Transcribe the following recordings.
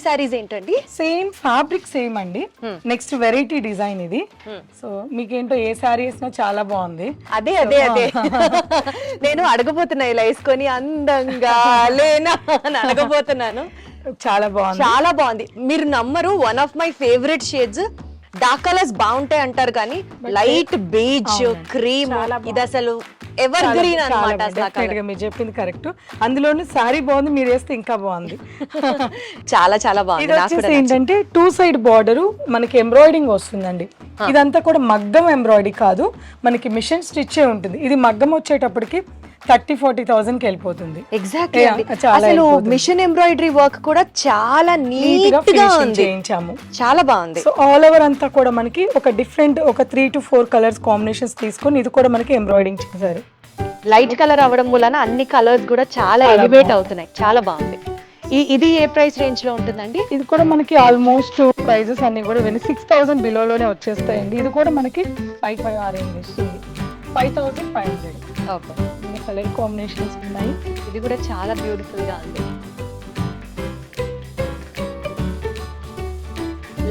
సారీస్ ఏంటండి? Same fabric same అండి. Next variety design ఇది. సో మీకేంటో ఏ సారీ వేసినా చాలా బాగుంది. అదే అదే అదే నేను అడగబోతున్నా ఇలా వేసుకొని అందంగా లేనా అని అడగబోతున్నాను. చాలా బాగుంది. చాలా బాగుంది. మీరు నమ్మరు, one of my favourite shades. Dark colours బాగుంటాయి అంటారు కానీ లైట్ బేజ్ క్రీమ్ ఇది అసలు ఎవర్ గ్రీన్ అన్నమాట. మీరు చెప్పింది కరెక్ట్. అందులోనూ సారీ బాగుంది, మీరు వేస్తే ఇంకా బాగుంది. చాలా చాలా బాగుంది. నాకు కూడా ఏంటంటే 2 సైడ్ బార్డర్ మనకి ఎంబ్రాయిడింగ్ వస్తుందండి. ఇదంతా కూడా మగ్గం ఎంబ్రాయిడరీ కాదు, మనకి మిషన్ స్టిచ్ ఉంటుంది. ఇది మగ్గం వచ్చేటప్పటికి 30,000-40,000 కి వెళ్ళిపోతుంది. ఎగ్జాక్ట్లీ. అసలు మిషన్ ఎంబ్రాయిడరీ వర్క్ కూడా చాలా నీట్ గా ఉంది, చేయించాము. చాలా బాగుంది. సో ఆల్ ఓవర్ అంతా కూడా మనకి ఒక డిఫరెంట్ ఒక 3 to 4 కలర్స్ కాంబినేషన్స్ తీసుకొని ఇది కూడా మనకి ఎంబ్రాయిడింగ్ చేశారు. లైట్ కలర్ అవడం వలన అన్ని కలర్స్ కూడా చాలా ఎలివేట్ అవుతున్నాయి. చాలా బాగుంది. ఇది ఏ ప్రైస్ రేంజ్ లో ఉంటుందండి? ఇది కూడా మనకి ఆల్మోస్ట్ ప్రైజెస్ అన్ని కూడా 6,000 బిలోలోనే వచ్చేస్తాయండి. ఇది కూడా మనకి 5 ఆ రేంజ్ వస్తుంది. 5,500. ఓకే. కలర్ కాంబినేషన్స్ ఉన్నాయి. ఇది కూడా చాలా బ్యూటిఫుల్ గా ఉంది.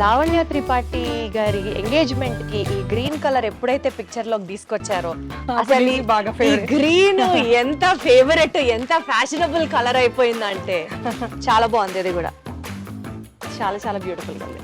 లావణ్య త్రిపాఠి గారి ఎంగేజ్మెంట్ కి ఈ గ్రీన్ కలర్ ఎప్పుడైతే పిక్చర్ లోకి తీసుకొచ్చారో అసలు ఈ గ్రీన్ ఎంత ఫేవరెట్, ఎంత ఫ్యాషనబుల్ కలర్ అయిపోయిందంటే చాలా బాగుంది. ఇది కూడా చాలా చాలా బ్యూటిఫుల్ గా ఉంది.